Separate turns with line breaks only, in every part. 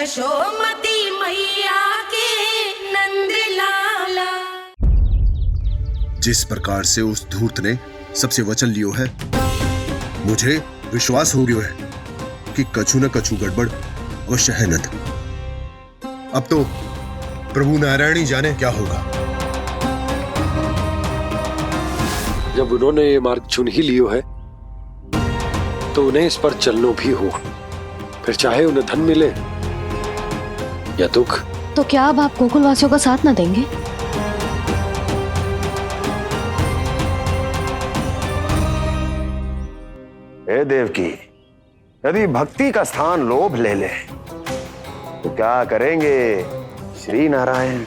यशोमती मैया के नंद लाला।
जिस प्रकार से उस धूर्त ने सबसे वचन लियो है, मुझे विश्वास हो गयो है कि कछु न कछु गड़बड़ अवश्य है नद। अब तो प्रभु नारायण ही जाने क्या होगा।
जब उन्होंने ये मार्ग चुन ही लियो है तो उन्हें इस पर चलनो भी हो, फिर चाहे उन्हें धन मिले या दुख।
तो क्या अब आप गोकुलवासियों का साथ न देंगे?
हे देवकी, यदि भक्ति का स्थान लोभ ले ले तो क्या करेंगे श्री नारायण?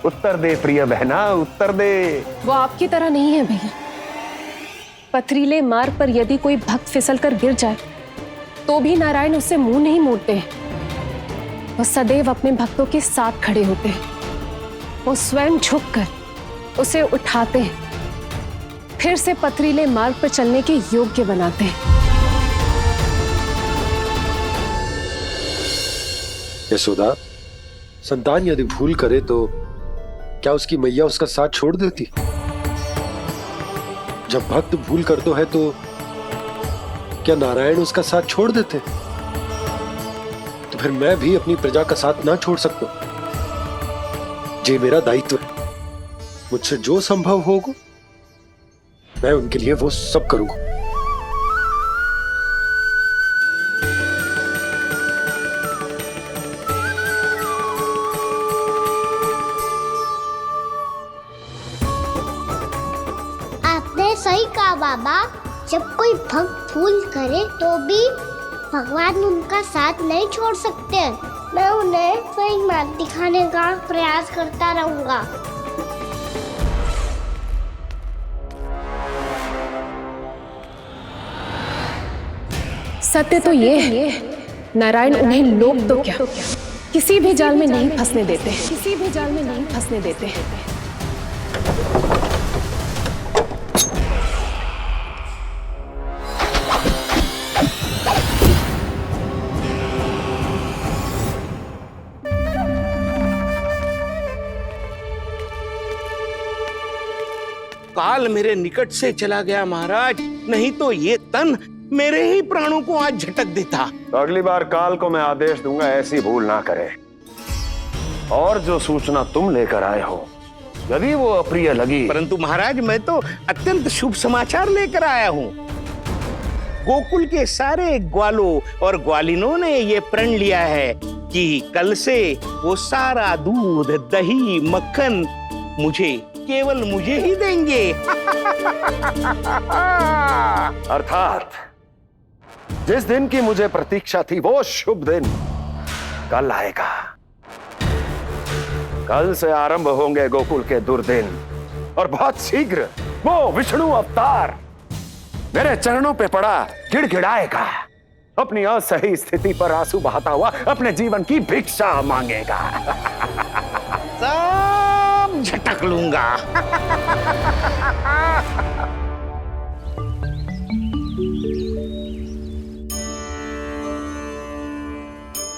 उत्तर दे प्रिय बहना, उत्तर दे।
वो आपकी तरह नहीं है भैया। पथरीले मार्ग पर यदि कोई भक्त फिसलकर गिर जाए तो भी नारायण उससे मुंह नहीं मोड़ते हैं। वो सदैव अपने भक्तों के साथ खड़े होते हैं। वो स्वयं झुककर उसे उठाते हैं, फिर से पथरीले मार्ग पर चलने के योग्य बनाते हैं।
यशोदा, संतान यदि भूल करे तो क्या उसकी मैया उसका साथ छोड़ देती? जब भक्त भूल करता है तो क्या नारायण उसका साथ छोड़ देते? तो फिर मैं भी अपनी प्रजा का साथ ना छोड़ सकता। ये मेरा दायित्व है। मुझसे जो संभव होगा मैं उनके लिए वो सब करूंगा।
आपने सही कहा बाबा। जब कोई भक्त भूल करे तो भी भगवान उनका साथ नहीं छोड़ सकते। मैं उन्हें सही मार्ग दिखाने का प्रयास करता रहूंगा।
सत्य तो ये है, नारायण उन्हें लोभ तो क्या किसी भी जाल में नहीं फंसने देते। किसी भी जाल में नहीं फंसने देते।
काल मेरे निकट से चला गया महाराज, नहीं तो ये तन मेरे ही प्राणों को आज झटक देता।
तो अगली बार काल को मैं आदेश दूंगा ऐसी भूल ना करे। और जो सूचना तुम लेकर आए हो यदि वो अप्रिय लगी।
परंतु महाराज, मैं तो अत्यंत शुभ समाचार लेकर आया हूँ। गोकुल के सारे ग्वालों और ग्वालिनों ने ये प्रण लिया है कि कल से वो सारा दूध, दही, मक्खन मुझे, केवल मुझे ही देंगे।
अर्थात जिस दिन की मुझे प्रतीक्षा थी वो शुभ दिन कल आएगा। कल से आरंभ होंगे गोकुल के दुर्दिन और बहुत शीघ्र वो विष्णु अवतार मेरे चरणों पे पड़ा गिड़गिड़ाएगा। अपनी असही स्थिति पर आंसू बहाता हुआ अपने जीवन की भिक्षा मांगेगा।
सब झटक लूंगा।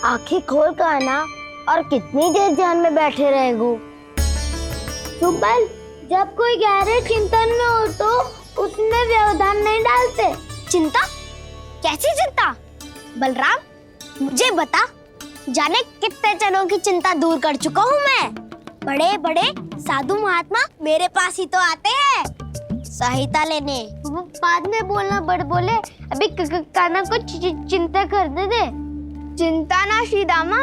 आंखें खोल कर आना और कितनी देर ध्यान में बैठे रहेगो। सुबल, जब कोई गहरे चिंतन में हो तो उसमें व्यवधान नहीं डालते। चिंता? कैसी चिंता? बलराम, मुझे बता, जाने कितने जनों की चिंता दूर कर चुका हूँ मैं। बड़े बड़े साधु महात्मा मेरे पास ही तो आते हैं सहायता लेने। बाद में बोलना बड़ बोले, अभी काना को चिंता करने दे। चिंता ना श्रीदामा,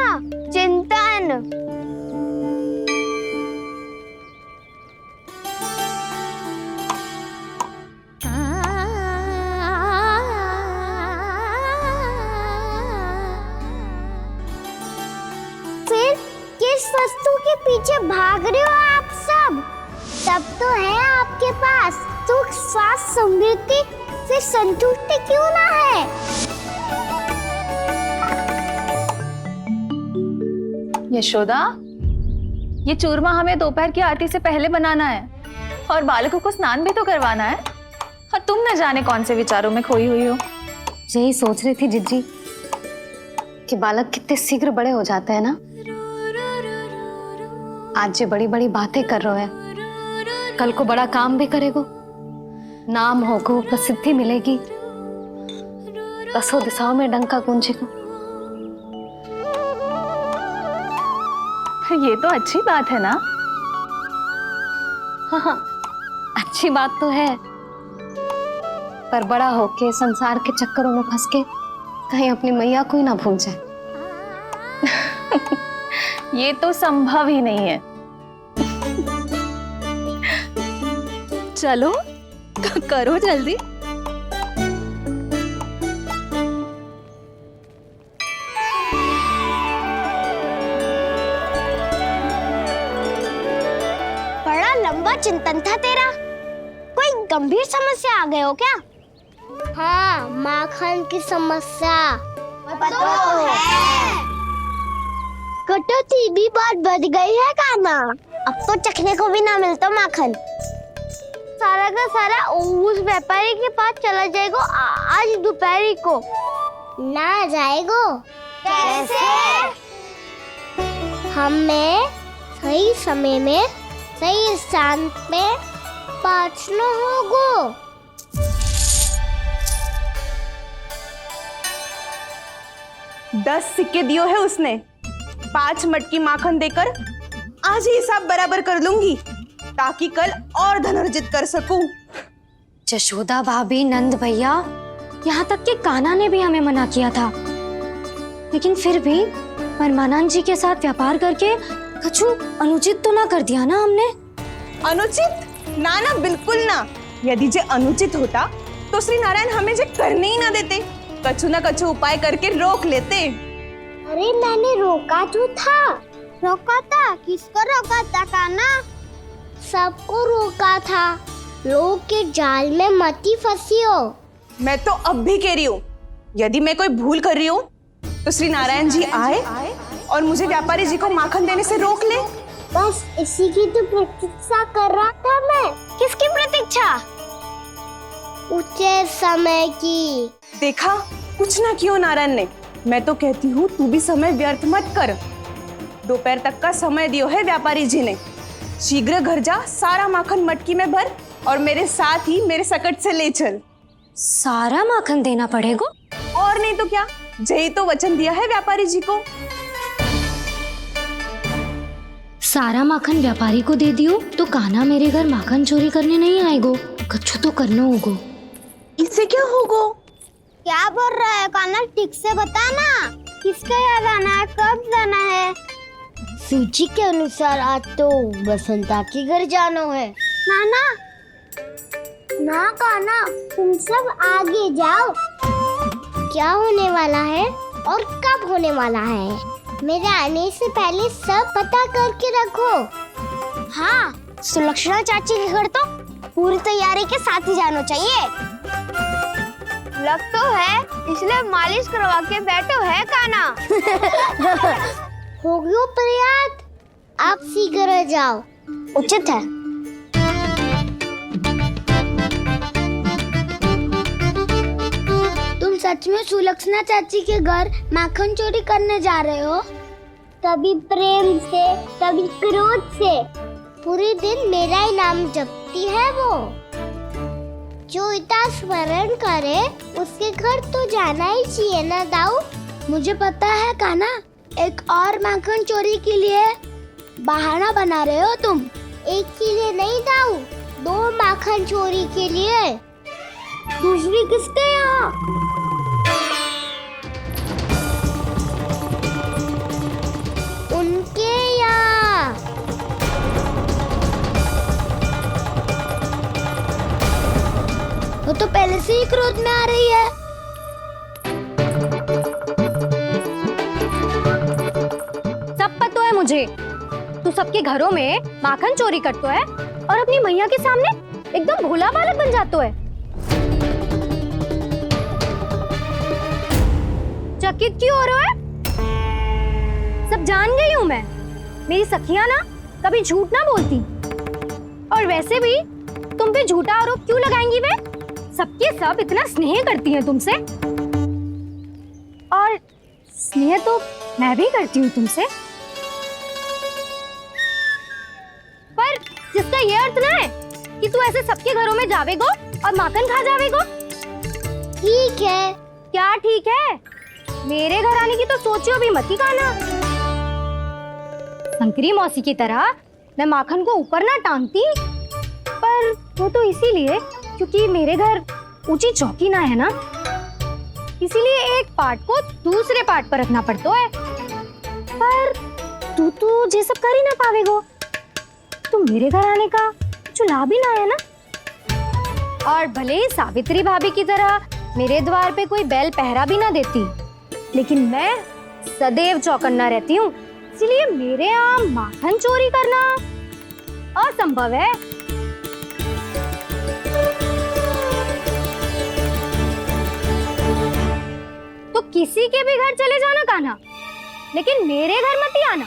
चिंतन। फिर किस वस्तु के पीछे भाग रहे हो आप सब? सब तो है आपके पास सुख, स्वास्थ्य, समृद्धि, फिर संतुष्टि क्यों ना है?
यशोदा, ये चूरमा हमें दोपहर की आरती से पहले बनाना है और बालकों को स्नान भी तो करवाना है। और तुम न जाने कौन से विचारों में खोई हुई हो।
यही सोच रही थी जिज्जी,
कि बालक कितने शीघ्र बड़े हो जाते हैं ना। आज ये बड़ी बड़ी बातें कर रहे हैं, कल को बड़ा काम भी करेगो, नाम होगो, प्रसिद्धि मिलेगी, दसों दिशाओं में डंका गूंजेगो। ये तो अच्छी बात है ना। हाँ, अच्छी बात तो है, पर बड़ा होके संसार के चक्करों में फंस के कहीं अपनी मैया को ही ना भूल जाए। ये तो संभव ही नहीं है।
चलो करो जल्दी।
बड़ा लंबा चिंतन था तेरा। कोई गंभीर समस्या आ गए हो क्या? हाँ, माखन की समस्या तो है। कटौती भी बहुत बढ़ गई है काना। अब तो चखने को भी ना मिलता माखन। सारा का सारा उस व्यापारी के पास चला जाएगा आज दोपहर को। ना जाएगो? कैसे? हमें सही समय में सही स्थान पे पहुंचना होगा।
10 सिक्के दियो है उसने, 5 मटकी माखन देकर आज ही हिसाब बराबर कर लूंगी ताकि कल और धन अर्जित कर सकूं।
जशोदा भाभी, नंद भैया, यहाँ तक कि कान्हा ने भी हमें मना किया था, लेकिन फिर भी परमानंद जी के साथ व्यापार करके कछु अनुचित तो ना कर दिया ना हमने?
अनुचित? ना ना, बिल्कुल ना। यदि जे अनुचित होता तो श्री नारायण हमें जे करने ही ना देते, कछु ना कछु उपाय करके रोक लेते।
अरे मैंने रोका तो था। रोका था? किसको रोका था कान्हा? सबको रोका था। लोग के जाल में मती फंसी हो।
मैं तो अब भी कह रही हूँ, यदि मैं कोई भूल कर रही हूँ तो श्री नारायण जी आए और मुझे व्यापारी जी को माखन देने से रोक ले।
बस इसी की तो प्रतीक्षा कर रहा था मैं। किसकी प्रतीक्षा? उचित समय की।
देखा, कुछ ना क्यों नारायण ने। मैं तो कहती हूँ तू भी समय व्यर्थ मत कर। दोपहर तक का समय दियो है व्यापारी जी ने। शीघ्र घर जा, सारा माखन मटकी में भर और मेरे साथ ही मेरे सकट से ले चल।
सारा माखन देना पड़ेगा?
और नहीं तो क्या, जय तो वचन दिया है व्यापारी जी को।
सारा माखन व्यापारी को दे दियो तो कान्हा मेरे घर माखन चोरी करने नहीं आएगो। कछु तो करना होगा।
इससे क्या होगा?
क्या बोल रहा है कान्हा? ठीक से बता ना। किसका यहाँ जाना है, कब जाना है? सूची के अनुसार आज तो बसंता के घर जाना है। नाना, ना कान्हा, तुम सब आगे जाओ। क्या होने वाला है और कब होने वाला है, मेरे आने से पहले सब पता करके रखो। हाँ, सुलक्षणा चाची के घर तो पूरी तैयारी के साथ ही जाना चाहिए। लग तो है, इसलिए मालिश करवा के बैठो है कान्हा। हो गयो प्रयास, आप शीघ्र जाओ, उचित है। तुम सच में सुलक्षणा चाची के घर माखन चोरी करने जा रहे हो? कभी प्रेम से, कभी क्रोध से, पूरे दिन मेरा ही नाम जपती है वो। जो इतना स्मरण करे उसके घर तो जाना ही चाहिए ना दाऊ। मुझे पता है कान्हा, एक और माखन चोरी के लिए बहाना बना रहे हो तुम। एक के लिए नहीं दाऊ, 2 माखन चोरी के लिए। दूसरी किसके यहाँ? उनके यहाँ। वो तो पहले से ही क्रोध में आ रही है।
सब पता है मुझे, तू सबके घरों में माखन चोरी करतो है और अपनी मैया के सामने एकदम भोला बालक बन जातो है। चकित क्यों हो रहा है? सब जान गई हूं मैं। मेरी सखियां ना कभी झूठ ना बोलती, और वैसे भी तुम पे झूठा आरोप क्यों लगाएंगी वे? सबके सब इतना स्नेह करती हैं तुमसे, और स्नेह तो मैं भी करती हूँ तुमसे, पर जिसका ये अर्थ ना है कि तू ऐसे सबके घरों में जावेगो और माखन खा जावेगो।
ठीक है।
क्या ठीक है? मेरे घर आने की तो सोचियो भी मत ही खाना। शंकरी मौसी की तरह मैं माखन को ऊपर ना टांगती, पर वो तो इसीलिए क्योंकि मेरे घर ऊंची चौकी ना है ना, इसीलिए एक पार्ट को दूसरे पार्ट पर रखना पड़ता है। पर तू ये सब कर ही ना पावेगो, तो मेरे घर आने का कुछ लाभ ही ना है ना। और भले ही सावित्री भाभी की तरह मेरे द्वार पे कोई बैल पहरा भी ना देती, लेकिन मैं सदैव चौकन्ना रहती हूँ, इसलिए मेरे यहाँ माखन चोरी करना असंभव है। तो किसी के भी घर चले जाना कान्हा, लेकिन मेरे घर मत ही आना,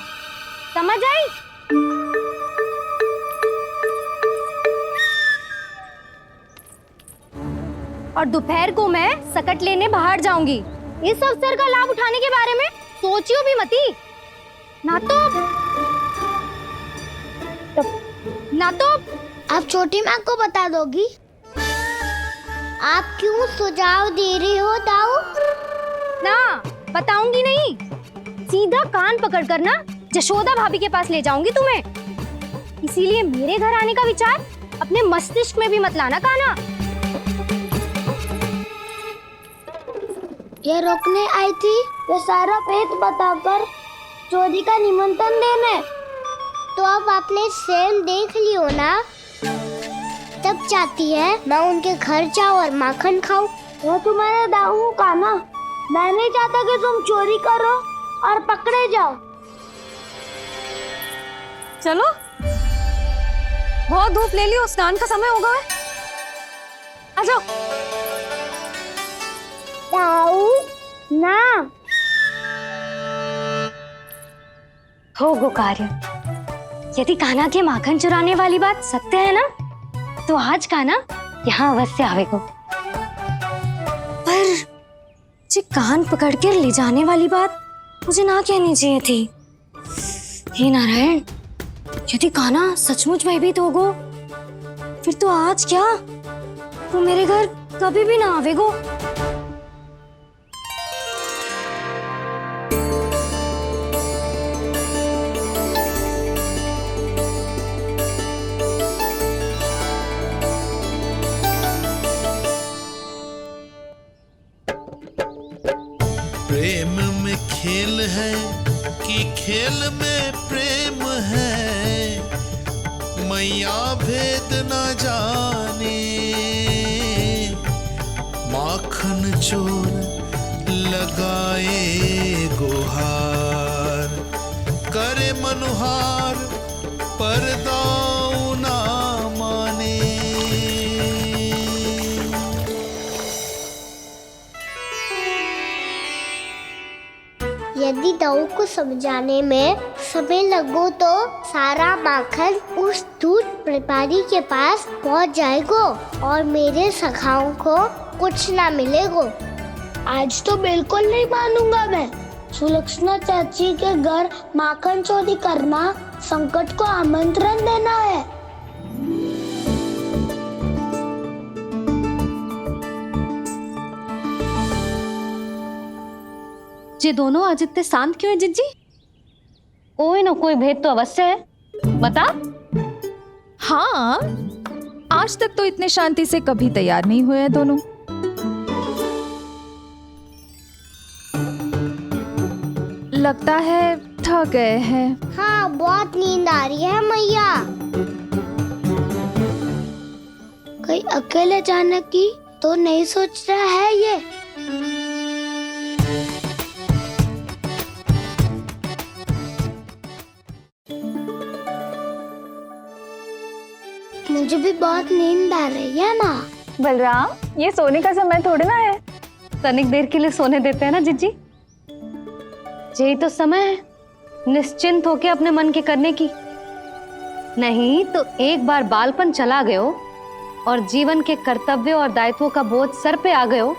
समझ आई? और दोपहर को मैं सकट लेने बाहर जाऊंगी। इस अवसर का लाभ उठाने के बारे में सोचियो भी मती, ना तो
आप छोटी माँ को बता दोगी? आप क्यों सुझाव दे रही हो दाऊ?
ना बताऊंगी नहीं, सीधा कान पकड़ कर ना जशोदा भाभी के पास ले जाऊंगी तुम्हें। इसीलिए मेरे घर आने का विचार अपने मस्तिष्क में भी मत लाना कान्हा।
ये रोकने आई थी ये सारा पेट बताकर चोरी का निमंत्रण देने। तो अब आपने सेम देख लियो ना, तब चाहती है मैं उनके घर जाऊँ और माखन खाऊं। वो तुम्हारा दाऊ का ना, मैं नहीं चाहता कि तुम चोरी करो और पकड़े जाओ।
चलो, बहुत धूप ले लियो, स्नान का समय होगा। आ जाओ।
दाऊ ना
हो गो कार्य। यदि कान्हा के माखन चुराने वाली बात सत्य है ना, तो आज कान्हा यहाँ अवश्य आवेगो। पर जे कान पकड़ कर ले जाने वाली बात मुझे ना कहनी चाहिए थी। हे नारायण, यदि कान्हा सचमुच भयभीत होगो, फिर तो आज क्या, वो मेरे घर कभी भी ना आवेगो।
प्रेम में खेल है कि खेल में प्रेम है, मैया भेद न जाने। माखन चोर लगाए गुहार, करे मनुहार पर दाऊ ना माने।
यदि दाऊ को समझाने में समय लगो तो सारा माखन उस दूध व्यापारी के पास पहुंच जाएगो और मेरे सखाओं को कुछ ना मिलेगो। आज तो बिल्कुल नहीं मानूंगा मैं। सुलक्षणा चाची के घर माखन चोरी करना संकट को आमंत्रण देना है।
ये दोनों आज इतने शांत क्यों है जिज्जी?
कोई ना कोई भेद तो अवश्य है, बता।
हाँ, आज तक तो इतने शांति से कभी तैयार नहीं हुए हैं दोनों। लगता है थक गए हैं।
हाँ, बहुत नींद आ रही है मैया। कहीं अकेले जाने की तो नहीं सोच रहा है ये? मुझे भी बहुत नींद आ रही है माँ।
बलराम, ये सोने का समय थोड़ी ना है।
तनिक देर के लिए सोने देते हैं ना जिज्जी। यही तो समय है निश्चिंत होके अपने मन के करने की। नहीं तो एक बार बालपन चला गयो और जीवन के कर्तव्यों और दायित्वों का बोझ सर पे आ गयो,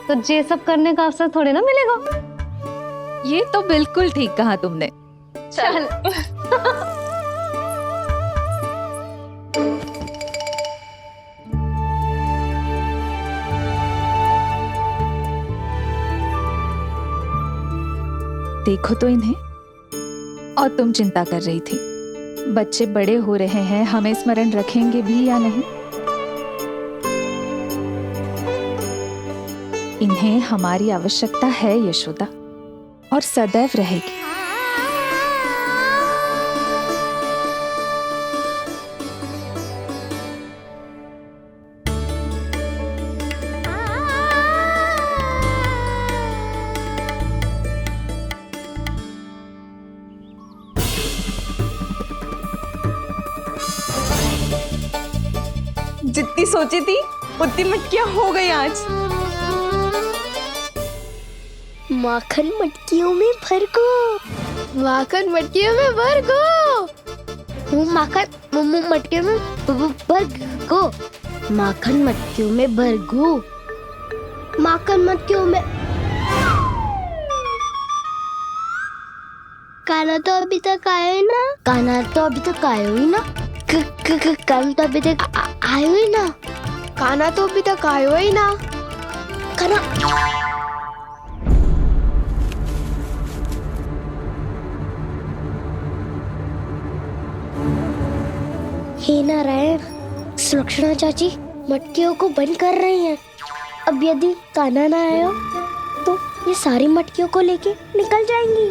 तो ये सब करने का अवसर थोड़े ना मिलेगा।
ये तो बिल्कुल ठीक कहा तुमने। चल देखो तो इन्हें। और तुम चिंता कर रही थी बच्चे बड़े हो रहे हैं, हमें स्मरण रखेंगे भी या नहीं। इन्हें हमारी आवश्यकता है यशोदा, और सदैव रहेगी।
जितनी सोची थी उतनी मटकियां हो गई आज।
माखन मटकियों में भर को, माखन मटकियों में भर को, माखन मटकियों में भर को, माखन मटकियों में भर को, माखन मटकियों में। काना तो अभी तक आया ही ना, काना तो अभी तक आया ही ना, काना तो अभी तक आयो ही ना, काना तो अभी तक आयो ही ना, काना। हे नारायण, सुलक्षणा चाची मटकियों को बंद कर रही हैं। अब यदि काना ना आया तो ये सारी मटकियों को लेके निकल जाएंगी।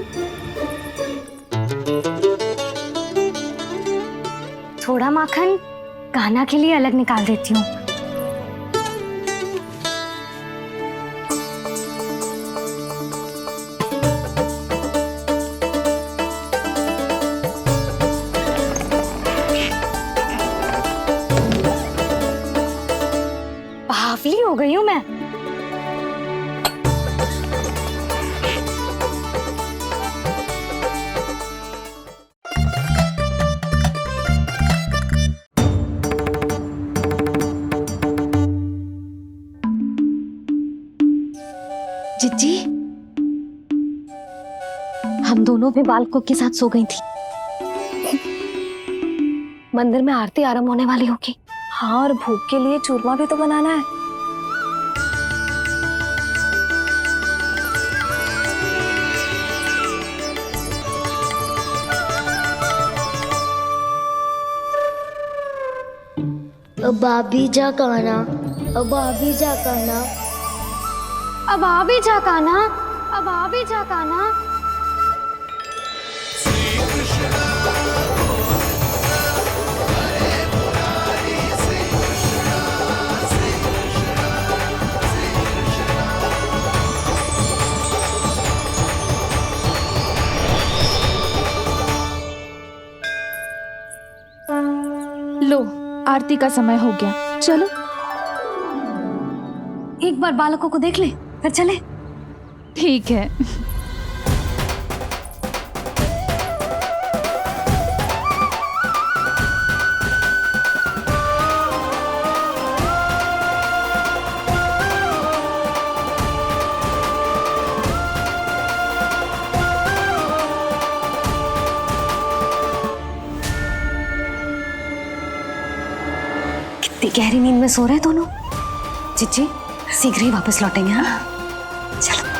थोड़ा माखन कान्हा के लिए अलग निकाल देती हूँ। बावली हो गई हूँ मैं। जिज्जी, हम दोनों भी बालकों के साथ सो गई थी। मंदिर में आरती आरंभ होने वाली होगी।
हाँ, और भोग के लिए चूरमा भी तो बनाना है।
अब आ भी जा काना, अब आ भी जा काना,
अब आ भी जा कान्हा, अब आ भी जा कान्हा।
लो, आरती का समय हो गया, चलो।
एक बार बालकों को देख ले, फिर चले।
ठीक है।
कितनी गहरी नींद में सो रहे हैं दोनों। जिज्जी शीघ्र ही वापस लौटेंगे। हाँ चलो।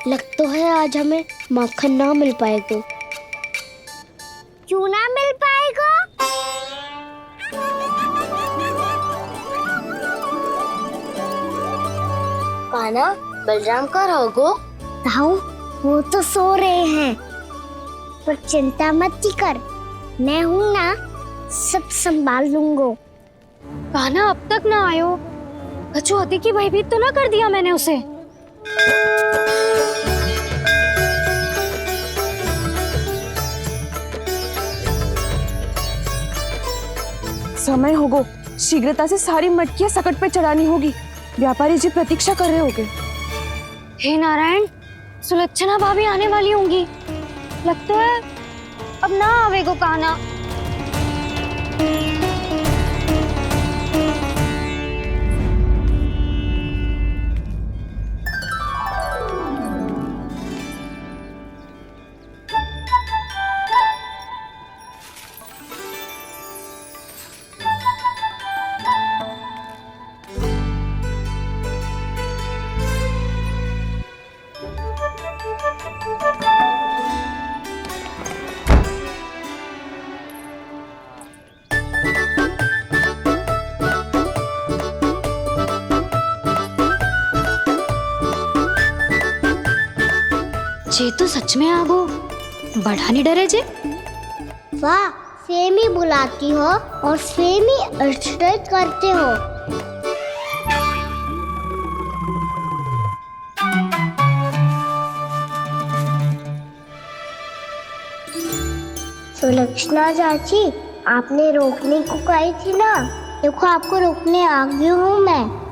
लग तो है आज हमें माखन ना मिल पाएगा। क्यों ना मिल पाएगा? कान्हा, बलराम का रहोगो? ताऊ, वो तो सो रहे हैं, पर चिंता मत कर, मैं हूँ ना, सब संभाल लूंगा।
कान्हा अब तक ना आयो, कछु हती की भयभीत तो ना कर दिया मैंने उसे?
समय होगो, शीघ्रता से सारी मटकियां सकट पे चढ़ानी होगी। व्यापारी जी प्रतीक्षा कर रहे होंगे।
हे नारायण, सुलक्षणा भाभी आने वाली होंगी। लगता है अब ना आवेगो कान्हा। जे तो सच में आगो, बढ़ा नहीं डरे जे।
वाह, सेम ही बुलाती हो और सेम ही अर्चट करते हो। सुलक्षणा चाची, आपने रोकने को कही थी ना, देखो आपको रोकने आ गई हूँ मैं।